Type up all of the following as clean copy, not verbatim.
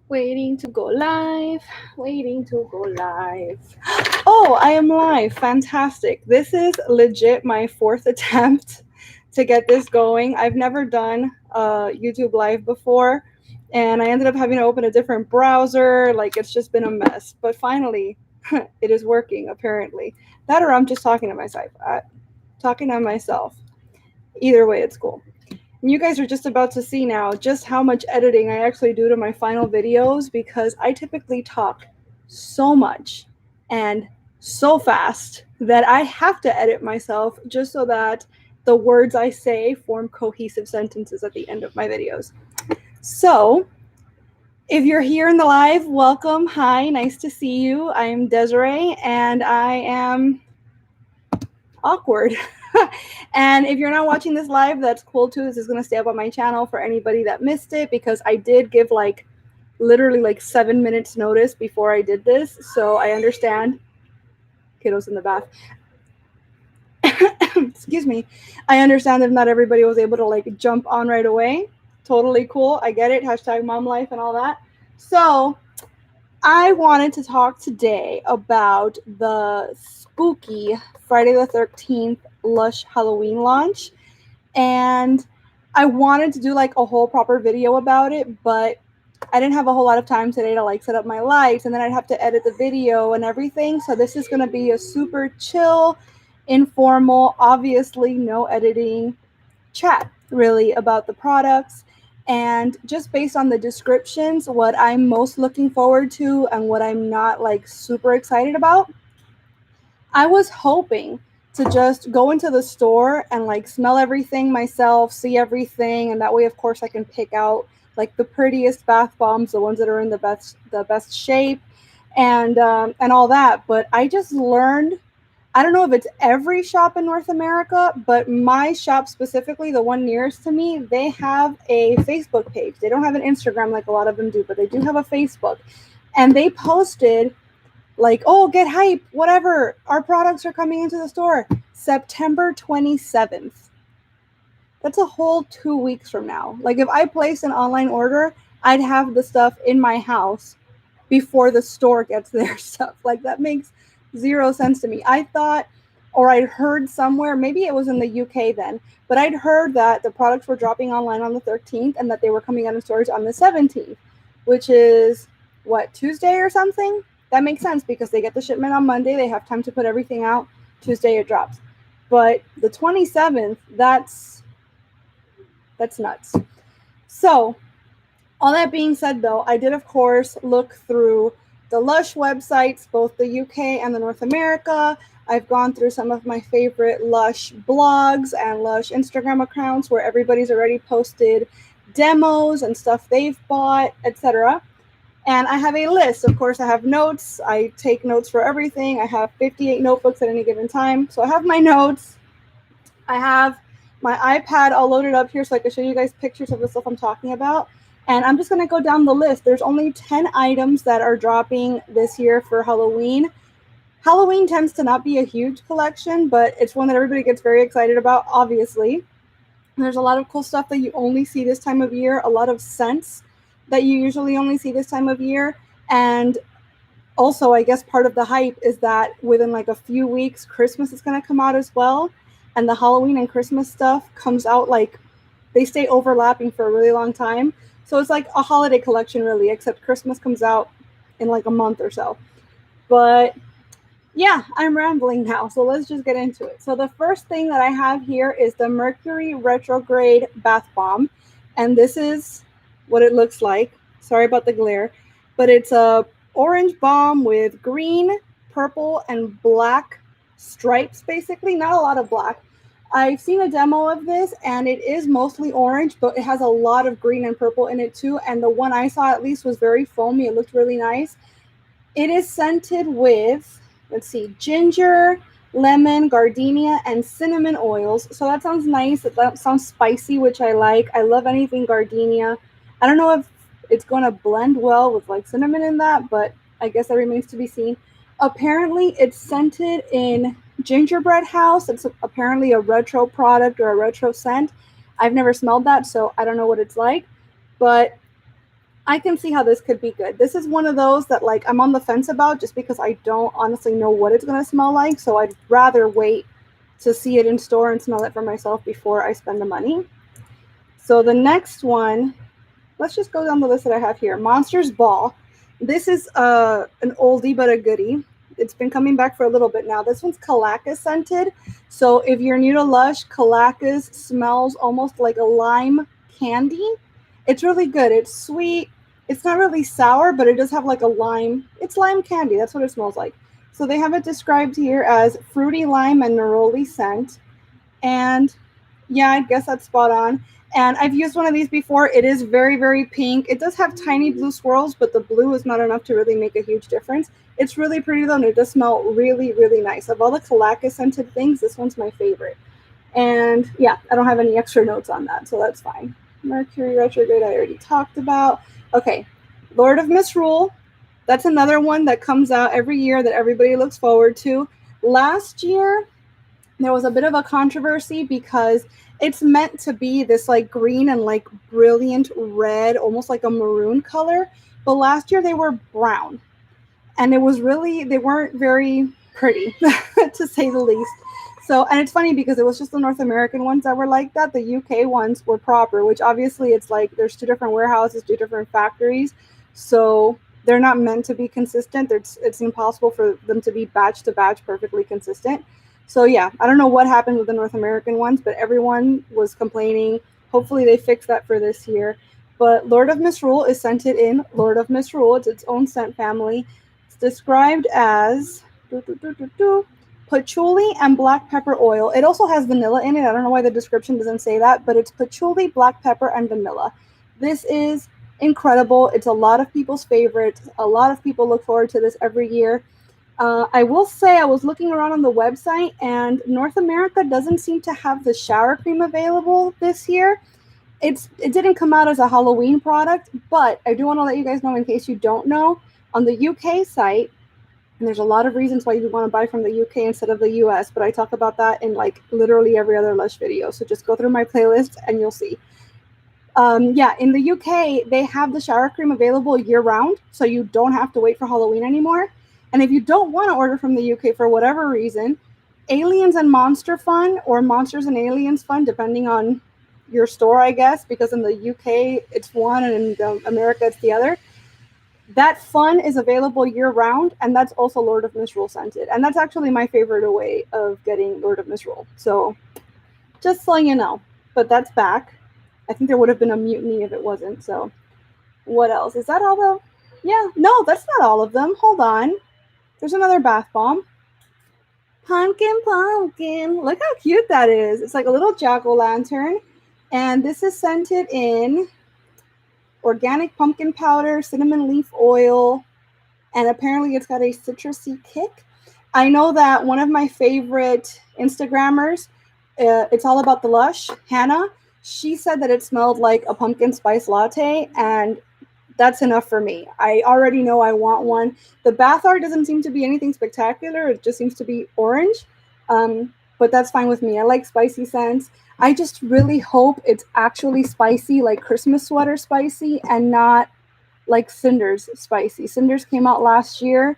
Waiting to go live. Waiting to go live. Oh, I am live. Fantastic. This is legit my fourth attempt to get this going. I've never done YouTube live before, and I ended up having to open a different browser. Like, it's just been a mess. But finally, it is working, apparently. That or I'm just talking to myself. Talking to myself. Either way, it's cool. You guys are just about to see now just how much editing I actually do to my final videos because I typically talk so much and so fast that I have to edit myself just so that the words I say form cohesive sentences at the end of my videos. So, if you're here in the live, welcome. Hi, nice to see you. I'm Desiree and I am awkward. And if you're not watching this live, that's cool too. This is going to stay up on my channel for anybody that missed it because I did give like literally like 7 minutes notice before I did this. So I understand. Kiddos in the bath. Excuse me. I understand if not everybody was able to like jump on right away. Totally cool. I get it. Hashtag mom life and all that. So I wanted to talk today about the spooky Friday the 13th LUSH Halloween launch. And I wanted to do like a whole proper video about it, but I didn't have a whole lot of time today to like set up my lights, and then I'd have to edit the video and everything. So this is going to be a super chill, informal, obviously no editing chat really about the products and just based on the descriptions, what I'm most looking forward to and what I'm not like super excited about. I was hoping to just go into the store and like smell everything myself, see everything, and that way, of course, I can pick out like the prettiest bath bombs, the ones that are in the best shape, and all that. But I just learned. I don't know if it's every shop in North America, but my shop specifically, the one nearest to me, they have a Facebook page. They don't have an Instagram like a lot of them do, but they do have a Facebook. And they posted like, oh, get hype, whatever. Our products are coming into the store September 27th. That's a whole 2 weeks from now. Like, if I place an online order, I'd have the stuff in my house before the store gets their stuff. Like, that makes zero sense to me. I thought, or I'd heard somewhere, maybe it was in the UK then, but I'd heard that the products were dropping online on the 13th and that they were coming out in stores on the 17th, which is what, Tuesday or something? That makes sense because they get the shipment on Monday. They have time to put everything out. Tuesday it drops. But the 27th, that's nuts. So, all that being said, though, I did, of course, look through the LUSH websites, both the UK and the North America. I've gone through some of my favorite LUSH blogs and LUSH Instagram accounts where everybody's already posted demos and stuff they've bought, etc. And I have a list. Of course, I have notes. I take notes for everything. I have 58 notebooks at any given time. So I have my notes. I have my iPad all loaded up here so I can show you guys pictures of the stuff I'm talking about. And I'm just going to go down the list. There's only 10 items that are dropping this year for Halloween. Halloween tends to not be a huge collection, but it's one that everybody gets very excited about, obviously. There's a lot of cool stuff that you only see this time of year, a lot of scents that you usually only see this time of year. And also, I guess part of the hype is that within like a few weeks, Christmas is going to come out as well. And the Halloween and Christmas stuff comes out like they stay overlapping for a really long time. So it's like a holiday collection, really, except Christmas comes out in like a month or so. But yeah, I'm rambling now. So let's just get into it. So the first thing that I have here is the Mercury Retrograde Bath Bomb. And this is what it looks like. Sorry about the glare. But it's a orange bomb with green, purple, and black stripes, basically. Not a lot of black. I've seen a demo of this, and it is mostly orange, but it has a lot of green and purple in it too. And the one I saw at least was very foamy. It looked really nice. It is scented with, let's see, ginger, lemon, gardenia, and cinnamon oils. So that sounds nice. That sounds spicy, which I like. I love anything gardenia. I don't know if it's going to blend well with like cinnamon in that, but I guess that remains to be seen. Apparently, it's scented in Gingerbread House. It's apparently a retro product or a retro scent. I've never smelled that, so I don't know what it's like. But I can see how this could be good. This is one of those that like I'm on the fence about just because I don't honestly know what it's going to smell like. So I'd rather wait to see it in store and smell it for myself before I spend the money. So the next one, let's just go down the list that I have here. Monsters Ball. This is an oldie but a goodie. It's been coming back for a little bit now. This one's Calacas scented. So if you're new to Lush, Calacas smells almost like a lime candy. It's really good. It's sweet. It's not really sour, but it does have like a lime. It's lime candy. That's what it smells like. So they have it described here as fruity lime and neroli scent. And yeah, I guess that's spot on. And I've used one of these before. It is very, very pink. It does have tiny blue swirls, but the blue is not enough to really make a huge difference. It's really pretty though, and it does smell really, really nice. Of all the Calacas scented things, this one's my favorite. And yeah, I don't have any extra notes on that, so that's fine. Mercury retrograde, I already talked about. Okay, Lord of Misrule. That's another one that comes out every year that everybody looks forward to. Last year, there was a bit of a controversy because it's meant to be this like green and like brilliant red, almost like a maroon color. But last year they were brown. And it was really, they weren't very pretty, to say the least. So, and it's funny because it was just the North American ones that were like that. The UK ones were proper, which obviously it's like there's two different warehouses, two different factories. So they're not meant to be consistent. It's impossible for them to be batch to batch perfectly consistent. So yeah, I don't know what happened with the North American ones, but everyone was complaining. Hopefully they fix that for this year. But Lord of Misrule is scented in Lord of Misrule. It's its own scent family. It's described as patchouli and black pepper oil. It also has vanilla in it. I don't know why the description doesn't say that, but it's patchouli, black pepper, and vanilla. This is incredible. It's a lot of people's favorites. A lot of people look forward to this every year. I will say I was looking around on the website, and North America doesn't seem to have the shower cream available this year. It didn't come out as a Halloween product, but I do want to let you guys know, in case you don't know, on the UK site, and there's a lot of reasons why you want to buy from the UK instead of the US, but I talk about that in like literally every other Lush video. So just go through my playlist and you'll see. Yeah, in the UK, they have the shower cream available year round, so you don't have to wait for Halloween anymore. And if you don't want to order from the UK for whatever reason, Aliens and Monster Fun, or Monsters and Aliens Fun, depending on your store, I guess, because in the UK it's one and in America it's the other. That fun is available year round, and that's also Lord of Misrule scented. And that's actually my favorite way of getting Lord of Misrule. So just so you know. But that's back. I think there would have been a mutiny if it wasn't. So what else? Is that all the... Yeah, no, that's not all of them. Hold on. There's another bath bomb. Pumpkin Pumpkin. Look how cute that is. It's like a little jack-o'-lantern. And this is scented in organic pumpkin powder, cinnamon leaf oil, and apparently it's got a citrusy kick. I know that one of my favorite Instagrammers, it's all about the Lush, Hannah, she said that it smelled like a pumpkin spice latte, and that's enough for me. I already know I want one. The bath art doesn't seem to be anything spectacular. It just seems to be orange, but that's fine with me. I like spicy scents. I just really hope it's actually spicy, like Christmas sweater spicy, and not like Cinders spicy. Cinders came out last year,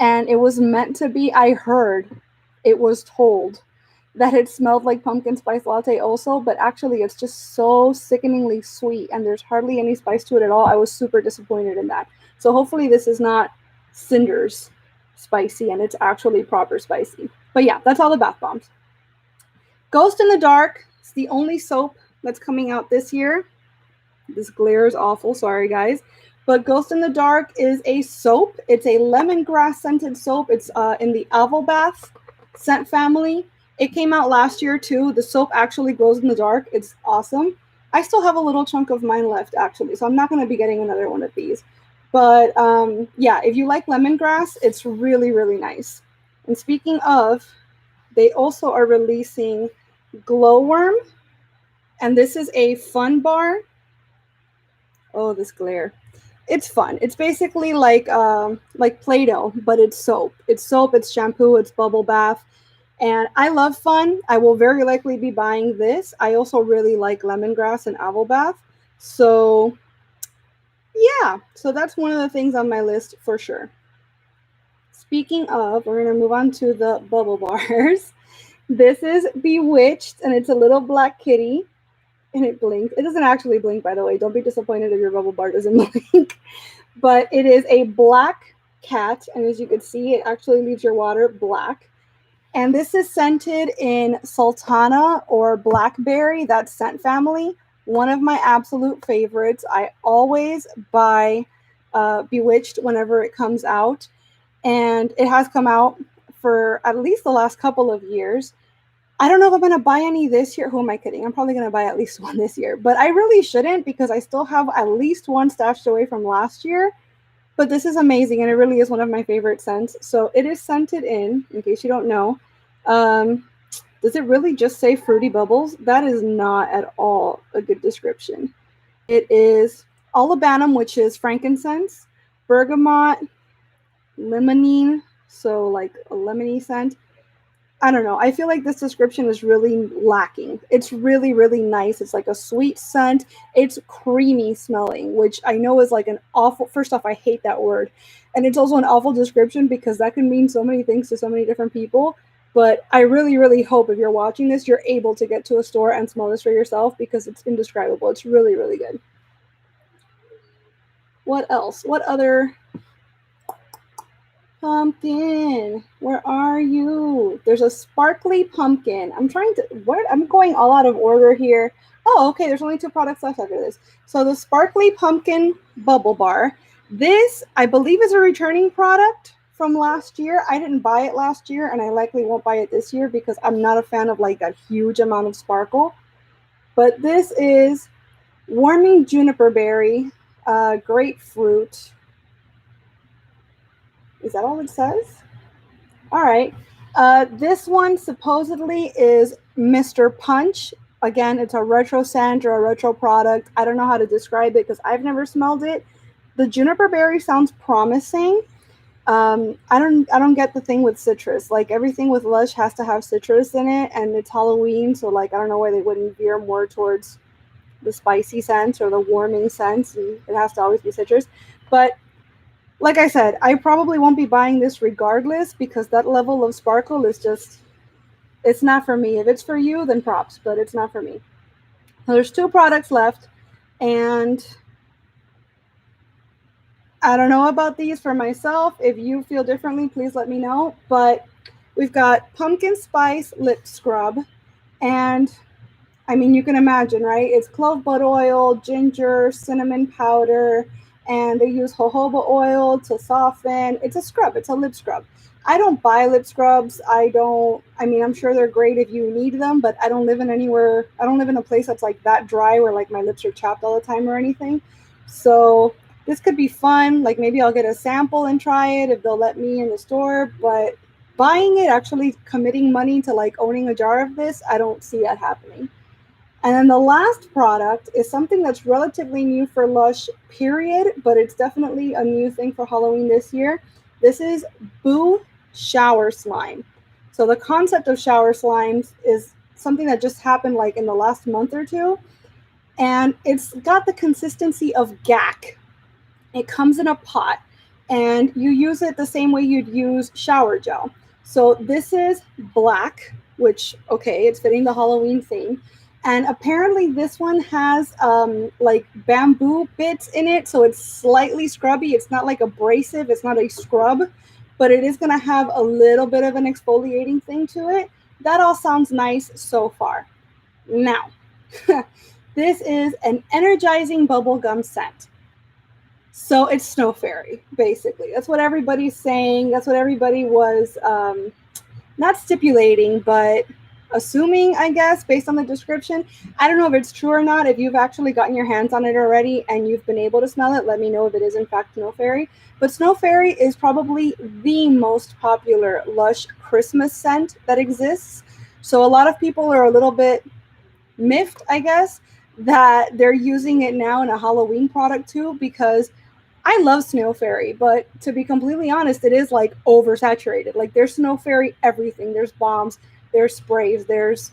and it was meant to be. I heard, it was told that it smelled like pumpkin spice latte also, but actually it's just so sickeningly sweet, and there's hardly any spice to it at all. I was super disappointed in that. So hopefully this is not Cinders spicy and it's actually proper spicy. But yeah, that's all the bath bombs. Ghost in the Dark. It's the only soap that's coming out this year. This glare is awful. Sorry, guys. But Ghost in the Dark is a soap. It's a lemongrass scented soap. It's in the Avobath scent family. It came out last year too. The soap actually glows in the dark. It's awesome. I still have a little chunk of mine left actually, so I'm not going to be getting another one of these. But yeah, if you like lemongrass, it's really, really nice. And speaking of, they also are releasing Glowworm, and this is a fun bar. Oh, this glare. It's fun. It's basically like Play-Doh, but it's soap. It's soap, it's shampoo, it's bubble bath. And I love fun. I will very likely be buying this. I also really like lemongrass and Avobath. So Yeah, so that's one of the things on my list for sure. Speaking of, we're going to move on to the bubble bars. This is Bewitched, and it's a little black kitty, and it blinks. It doesn't actually blink, by the way. Don't be disappointed if your bubble bar doesn't blink. But it is a black cat, and as you can see, it actually leaves your water black. And this is scented in Sultana or Blackberry, that scent family. One of my absolute favorites. I always buy Bewitched whenever it comes out. And it has come out for at least the last couple of years. I don't know if I'm going to buy any this year. Who am I kidding? I'm probably going to buy at least one this year. But I really shouldn't because I still have at least one stashed away from last year. But this is amazing, and it really is one of my favorite scents. So it is scented in case you don't know. Does it really just say Fruity Bubbles? That is not at all a good description. It is olibanum, which is frankincense, bergamot, limonene, so like a lemony scent. I don't know. I feel like this description is really lacking. It's really, really nice. It's like a sweet scent. It's creamy smelling, which I know is like an awful, first off, I hate that word. And it's also an awful description because that can mean so many things to so many different people. But I really, really hope if you're watching this, you're able to get to a store and smell this for yourself because it's indescribable. It's really, really good. What else? What other pumpkin? Where are you? There's a sparkly pumpkin. I'm trying to, what? I'm going all out of order here. Oh, okay. There's only two products left after this. So the sparkly pumpkin bubble bar. This, I believe, is a returning product from last year. I didn't buy it last year, and I likely won't buy it this year because I'm not a fan of like that huge amount of sparkle. But this is warming juniper berry, grapefruit. Is that all it says? All right. This one supposedly is Mr. Punch. Again, it's a retro scent or a retro product. I don't know how to describe it because I've never smelled it. The juniper berry sounds promising. I don't get the thing with citrus. Like everything with Lush has to have citrus in it, and it's Halloween, so like I don't know why they wouldn't veer more towards the spicy scents or the warming scents, and it has to always be citrus. But like I said, I probably won't be buying this regardless because that level of sparkle is just, it's not for me. If it's for you, then props, but it's not for me. So there's two products left, and I don't know about these for myself. If you feel differently, please let me know. But we've got pumpkin spice lip scrub, and I mean, you can imagine, right? It's clove bud oil, ginger, cinnamon powder, and they use jojoba oil to soften. It's a scrub, it's a lip scrub. I don't buy lip scrubs. I mean, I'm sure they're great if you need them, but I don't live in anywhere, I don't live in a place that's like that dry where like my lips are chapped all the time or anything. So this could be fun. Like maybe I'll get a sample and try it if they'll let me in the store, but buying it, actually committing money to like owning a jar of this, I don't see that happening. And then the last product is something that's relatively new for Lush, period, but it's definitely a new thing for Halloween this year. This is Boo Shower Slime. So the concept of shower slimes is something that just happened like in the last month or two, and it's got the consistency of gack. It comes in a pot, and you use it the same way you'd use shower gel. So this is black, which, okay, it's fitting the Halloween theme. And apparently this one has like bamboo bits in it, so it's slightly scrubby. It's not like abrasive, it's not a scrub, but it is going to have a little bit of an exfoliating thing to it. That all sounds nice so far. Now, this is an energizing bubblegum scent. So it's Snow Fairy, basically. That's what everybody's saying. That's what everybody was not stipulating, but assuming, I guess, based on the description. I don't know if it's true or not. If you've actually gotten your hands on it already and you've been able to smell it, let me know if it is in fact Snow Fairy. But Snow Fairy is probably the most popular Lush Christmas scent that exists. So a lot of people are a little bit miffed, I guess, that they're using it now in a Halloween product too, because I love Snow Fairy, but to be completely honest, it is like oversaturated. Like there's Snow Fairy everything. There's bombs, there's sprays, there's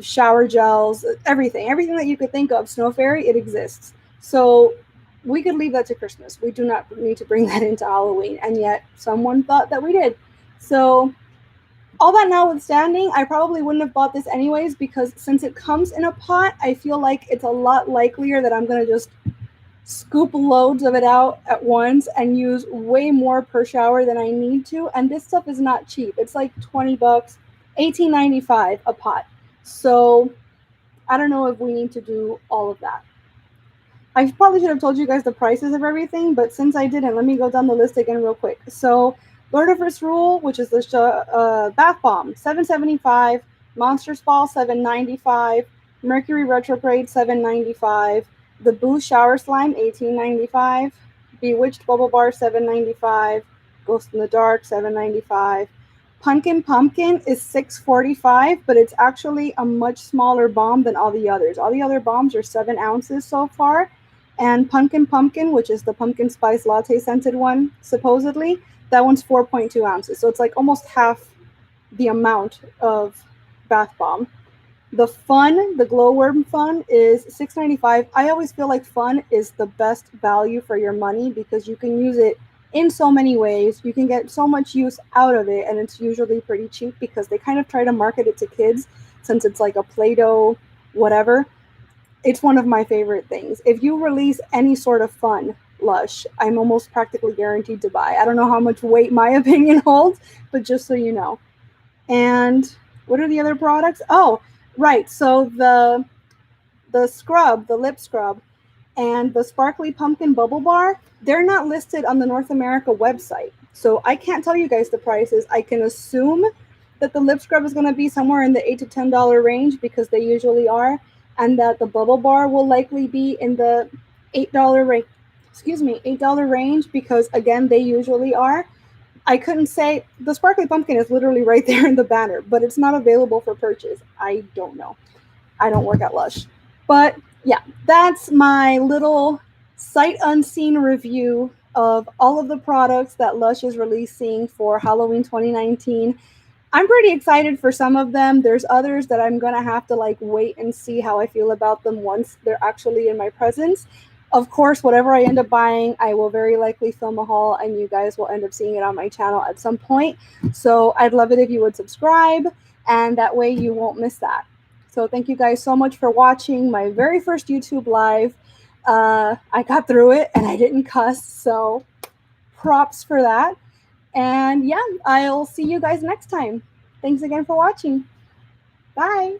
shower gels, everything that you could think of. Snow Fairy, it exists. So we could leave that to Christmas. We do not need to bring that into Halloween. And yet someone thought that we did. So all that notwithstanding, I probably wouldn't have bought this anyways, because since it comes in a pot, I feel like it's a lot likelier that I'm going to just scoop loads of it out at once and use way more per shower than I need to. And this stuff is not cheap. It's like $20, $18.95 a pot. So I don't know if we need to do all of that. I probably should have told you guys the prices of everything, but since I didn't, let me go down the list again real quick. So Lord of First Rule, which is the bath bomb, $7.75. Monsters Ball, $7.95. Mercury Retrograde, $7.95. The Boo Shower Slime, $18.95. Bewitched Bubble Bar, $7.95. Ghost in the Dark, $7.95. Pumpkin Pumpkin is $6.45, but it's actually a much smaller bomb than all the others. All the other bombs are 7 ounces so far. And Pumpkin Pumpkin, which is the pumpkin spice latte scented one, supposedly, that one's 4.2 ounces. So it's like almost half the amount of bath bomb. The Fun, the Glowworm Fun, is $6.95. I always feel like Fun is the best value for your money because you can use it in so many ways. You can get so much use out of it, and it's usually pretty cheap because they kind of try to market it to kids since it's like a Play-Doh whatever. It's one of my favorite things. If you release any sort of Fun Lush, I'm almost practically guaranteed to buy. I don't know how much weight my opinion holds, but just so you know. And what are the other products? Oh, right. So the scrub, the lip scrub, and the Sparkly Pumpkin Bubble Bar, they're not listed on the North America website. So I can't tell you guys the prices. I can assume that the lip scrub is going to be somewhere in the $8 to $10 range because they usually are, and that the bubble bar will likely be in the $8 range. $8 range because again, they usually are. I couldn't say. The Sparkly Pumpkin is literally right there in the banner, but it's not available for purchase. I don't know. I don't work at Lush. But yeah, that's my little sight unseen review of all of the products that Lush is releasing for Halloween 2019. I'm pretty excited for some of them. There's others that I'm going to have to like wait and see how I feel about them once they're actually in my presence. Of course, whatever I end up buying, I will very likely film a haul and you guys will end up seeing it on my channel at some point. So I'd love it if you would subscribe, and that way you won't miss that. So thank you guys so much for watching my very first YouTube live. I got through it and I didn't cuss, so props for that. And yeah, I'll see you guys next time. Thanks again for watching. Bye.